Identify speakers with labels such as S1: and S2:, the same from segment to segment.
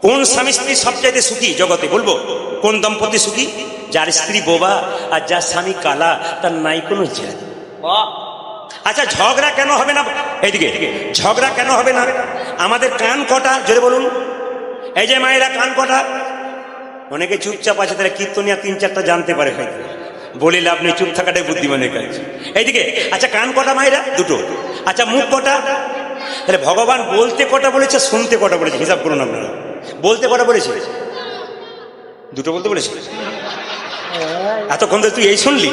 S1: কোন স্বামী স্ত্রী সবচাইতে সুখী জগতে বলবো? কোন দম্পতি সুখী? যার স্ত্রী বোবা আর যার স্বামী কালা, তার নাই কোনো জাত। আচ্ছা, ঝগড়া কেন হবে না? এইদিকে ঝগড়া কেন হবে না? আমাদের কান কটা, জোরে বলুন। এই যে মায়েরা, কান কটা? অনেকে চুপচাপ আছে, তারা কীর্তনিয়া 3-4টা জানতে পারে, হয়তো বলে লাভ নেই, চুপ থাকাটাই বুদ্ধিমানের কাজ। এইদিকে আচ্ছা, কান কটা মায়েরা? দুটো। আচ্ছা, মুখ কটা? তাহলে ভগবান বলতে কটা বলেছে, শুনতে কটা বলেছে? হিসাব করুন আপনারা। বলতে কটা বলেছে? দুটো বলতে বলেছে। এতক্ষণ তুই এই শুনলি?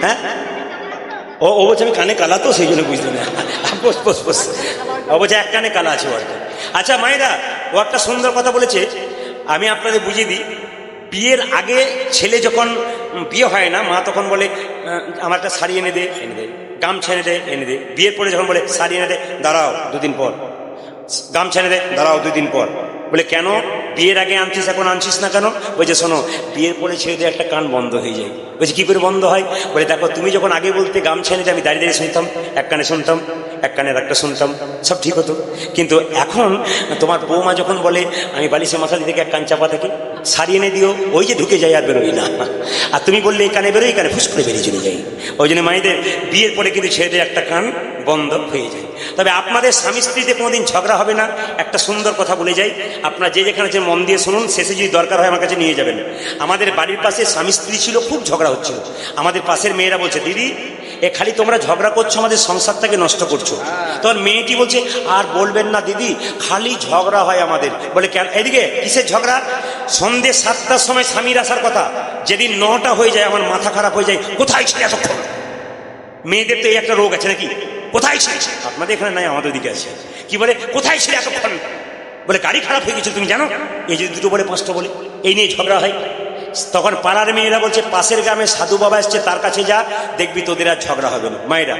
S1: হ্যাঁ, ও বলছে আমি কানে কালা, তো সেই জন্য বুঝলি না। বস বস বস। ও বলছে এক কানে কালা আছে ওর। আচ্ছা মায়েরা, ও একটা সুন্দর কথা বলেছে, আমি আপনাদের বুঝিয়ে দিই। বিয়ের আগে ছেলে যখন বিয়ে হয় না, মা তখন বলে আমার একটা শাড়ি এনে দে, গামছা এনে দে, এনে দে। বিয়ের পরে যখন বলে শাড়ি এনে দে, দাঁড়াও 2 দিন পর। গামছা এনে দে, দাঁড়াও 2 দিন পর। বলে কেন? বিয়ের আগে আনছিস, এখন আনছিস না কেন? বলছে শোনো, বিয়ের পরে ছেলেদের একটা কান বন্ধ হয়ে যায়। বলছে কি করে বন্ধ হয়? বলে দেখো, তুমি যখন আগে বলতে গামছা এনে দে, আমি দাঁড়িয়ে দাঁড়িয়ে শুনতাম, এক কানে শুনতাম, এক কানের একটা শুনতাম, সব ঠিক হতো। কিন্তু এখন তোমার বৌমা যখন বলে আমি বালিশে মশারি থেকে এক কান চাপা থাকি, শাড়ি এনে দিও, ওই যে ঢুকে যায় আর বেরোই না। আর তুমি বললে এই কানে বেরোই, কানে ফুস করে বেরিয়ে চলে যাই। ওই জন্য মায়েদের বিয়ের পরে কিন্তু ছেলেদের একটা কান বন্ধ হয়ে যায়। তবে আপনাদের স্বামী স্ত্রীতে কোনোদিন ঝগড়া হবে না। একটা সুন্দর কথা বলে যাই, আপনারা যে যেখানে যে মন দিয়ে শুনুন, শেষে যদি দরকার হয় আমার কাছে নিয়ে যাবেন। আমাদের বাড়ির পাশে স্বামী স্ত্রী ছিল, খুব ঝগড়া হচ্ছিল। আমাদের পাশের মেয়েরা বলছে দিদি, এ খালি তোমরা ঝগড়া করছো, আমাদের সংসারটাকে নষ্ট করছো। তখন মেয়েটি বলছে আর বলবেন না দিদি, খালি ঝগড়া হয় আমাদের। বলে কেন? এদিকে কিসের ঝগড়া? সন্ধ্যে 7টার সময় স্বামীর আসার কথা, যেদিন 9টা হয়ে যায় আমার মাথা খারাপ হয়ে যায়, কোথায় ছিল এতক্ষণ? মেয়েদের তো এই একটা রোগ আছে নাকি, কোথায় ছিল? আপনাদের এখানে নাই, আমাদের দিকে আছে। কি বলে কোথায় ছিল এতক্ষণ? বলে গাড়ি খারাপ হয়ে গেছে, তুমি জানো? এই যদি 2টো বলে 5টা বলে, এই নিয়ে ঝগড়া হয়। তখন পাড়ার মেয়েরা বলছে পাশের গ্রামে সাধু বাবা এসছে, তার কাছে যা, দেখবি তোদের আর ঝগড়া হবে না। মায়েরা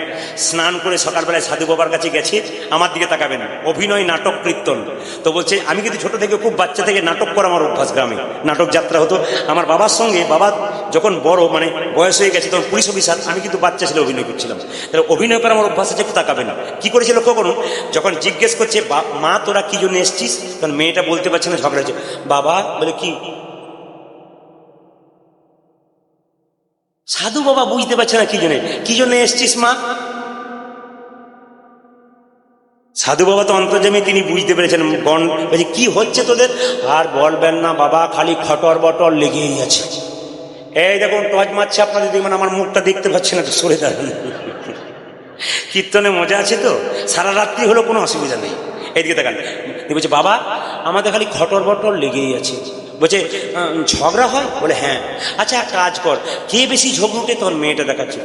S1: স্নান করে সকালবেলায় সাধু বাবার কাছে গেছে, আমার দিকে তাকাবেন, অভিনয়, নাটক, কীর্তন। তো বলছে আমি কিন্তু ছোট থেকে, খুব বাচ্চা থেকে নাটক করা আমার অভ্যাস, গ্রামে নাটক যাত্রা হতো আমার বাবার সঙ্গে। বাবা যখন বড় মানে বয়স হয়ে গেছে, তখন পুলিশ অফিসার, আমি কিন্তু বাচ্চা ছেলে অভিনয় করছিলাম। তাহলে অভিনয় করা আমার অভ্যাস আছে, একটু তাকাবেন। কি করেছে লক্ষ্য করুন, যখন জিজ্ঞেস করছে মা তোরা কি জন্য এসছিস, তখন মেয়েটা বলতে পারছে না, ঝগড়া হচ্ছে। বাবা বলে কি? সাধু বাবা বুঝতে পারছে না কি জন্য এসছিস মা। সাধু বাবা তো অন্তর্যামী, তিনি বুঝতে পেরেছেন। বলছে কি হচ্ছে তোদের? আর বলবেন না বাবা, খালি খটর বটর লেগেই আছে। এই দেখুন টর্চ মারছে, আপনাদের দেখবেন, আমার মুখটা দেখতে পাচ্ছি না, তো সরে দাঁড়ান। কীর্তনে মজা আছে তো, সারা রাত্রি হলো, কোনো অসুবিধা নেই। এইদিকে দেখান। বলছে বাবা আমাদের খালি খটর বটর লেগেই আছে। বলছে ঝগড়া হয়? বলে হ্যাঁ। আচ্ছা কাজ কর, কে বেশি ঝগড়ুটে? তখন মেয়েটা দেখাচ্ছে।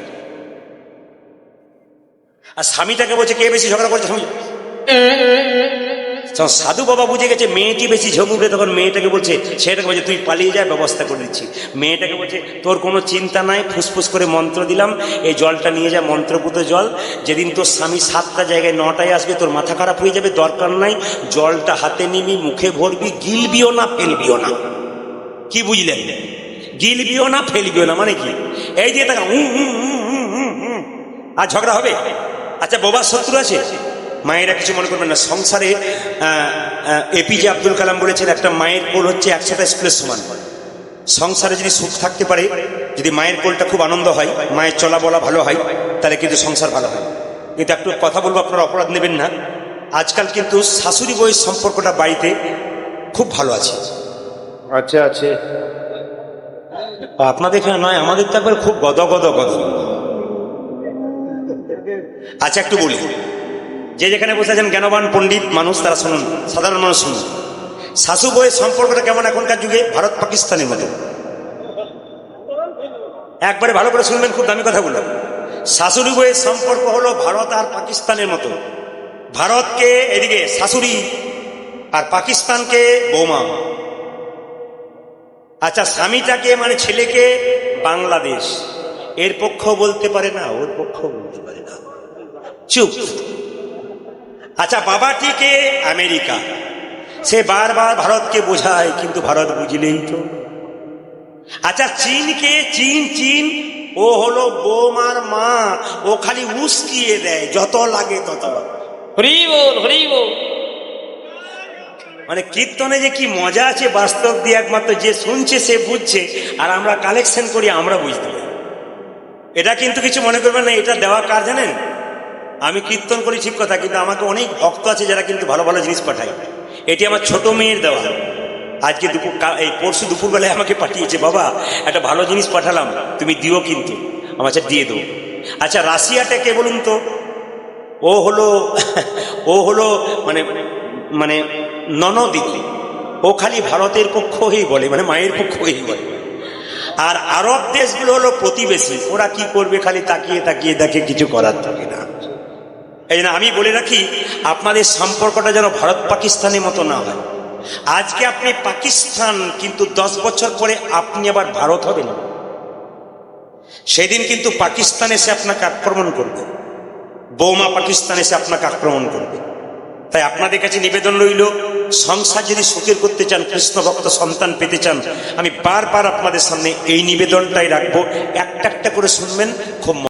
S1: আর স্বামীটাকে বলছে কে বেশি ঝগড়া করছে? সাধু বাবা বুঝে গেছে মেয়েটি বেশি ঝগড়ুটে, তখন মেয়েটাকে বলছে, সেটাকে বলছে তুই পালিয়ে যায়, ব্যবস্থা করে দিচ্ছি। মেয়েটাকে বলছে তোর কোনো চিন্তা নাই, ফুসফুস করে মন্ত্র দিলাম, এই জলটা নিয়ে যা, মন্ত্রপুত জল। যেদিন তোর স্বামী 7টা জায়গায় 9টায় আসবে, তোর মাথা খারাপ হয়ে যাবে, দরকার নাই, জলটা হাতে নিবি, মুখে ভরবি, গিলবিও না ফেলবিও না। কি বুঝলেন? গিলবিও না ফেলবিও না মানে কি? এই যে টাকা আর ঝগড়া হবে? আচ্ছা বোবার শত্রু আছে? মায়েরা কিছু মনে করবেন না। সংসারে এপিজে আব্দুল কালাম বলেছেন, একটা মায়ের কোল হচ্ছে 100টা স্কুলের সমান। সংসারে যদি সুখ থাকতে পারে, যদি মায়ের কোলটা খুব আনন্দ হয়, মায়ের চলা বলা ভালো হয়, তাহলে কিন্তু সংসার ভালো হয়। কিন্তু একটু কথা বলবো, আপনারা অপরাধ নেবেন না। আজকাল কিন্তু শাশুড়ি বউয়ের সম্পর্কটা বাড়িতে খুব ভালো আছে। আচ্ছা আছে আপনাদের এখানে নয়, আমাদের তো একবার খুব গদ গদ গদ। আচ্ছা একটু বলি, যে যেখানে বসে আছেন জ্ঞানবান পণ্ডিত মানুষ, তারা শুনুন, সাধারণ মানুষ শুনুন। শাশু বউয়ের সম্পর্কটা কেমন এখনকার যুগে? ভারত পাকিস্তানের মতো। একবারে ভালো করে শুনবেন, খুব দামি কথাগুলো। শাশুড়ি বউয়ের সম্পর্ক হলো ভারত আর পাকিস্তানের মতো। ভারতকে এদিকে শাশুড়ি, আর পাকিস্তানকে বৌমা। আচ্ছা স্বামীটাকে মানে ছেলেকে বাংলাদেশ, এর পক্ষও বলতে পারে না, ওর পক্ষও বলতে পারে না, চুপ। আচ্ছা বাবাটিকে আমেরিকা, সে বারবার ভারতকে বোঝায়, কিন্তু ভারত বুঝলেই তো। আচ্ছা চীনকে চীন, ও হলো বৌমার মা, ও খালি উস্কিয়ে দেয়, যত লাগে তত। হরি বল হরি বল। মানে কীর্তনে যে কি মজা আছে বাস্তব দিয়ে একমাত্র যে শুনছে সে বুঝছে, আর আমরা কালেকশন করি আমরা বুঝতে পারি। এটা কিন্তু কিছু মনে করবেন না, এটা দেওয়া কার জানেন? আমি কীর্তন করি ঠিক কথা, কিন্তু আমাকে অনেক ভক্ত আছে যারা কিন্তু ভালো ভালো জিনিস পাঠায়। এটি আমার ছোট মেয়ের দেওয়া। আজকে এই পরশু দুপুরবেলায় আমাকে পাঠিয়েছে, বাবা একটা ভালো জিনিস পাঠালাম, তুমি দিও কিন্তু। আমার দিয়ে দেবো। আচ্ছা, রাশিয়াটা কে বলুন তো? ও হলো মানে মানে ননদিদি। ও খালি ভারতের পক্ষ হয়েই বলে, মানে মায়ের পক্ষ হয়েই বলে। আর আরব দেশগুলো হলো প্রতিবেশী, ওরা কি করবে খালি তাকিয়ে তাকিয়ে দেখে, কিছু করার থাকে না। এই জন্য আমি বলে রাখি, আপনাদের সম্পর্কটা যেন ভারত পাকিস্তানের মতো না হয়। আজকে আপনি পাকিস্তান, কিন্তু 10 বছর পরে আপনি আবার ভারত হবেন। সেদিন কিন্তু পাকিস্তান এসে আপনাকে আক্রমণ করবে, বৌমা পাকিস্তান এসে আপনাকে আক্রমণ করবে। তাই আপনাদের কাছে নিবেদন রইল, সংসার যদি সুখের করতে চান, কৃষ্ণ ভক্ত সন্তান পেতে চান, আমি বারবার আপনাদের সামনে এই নিবেদনটাই রাখবো, একটা একটা করে শুনবেন, খুব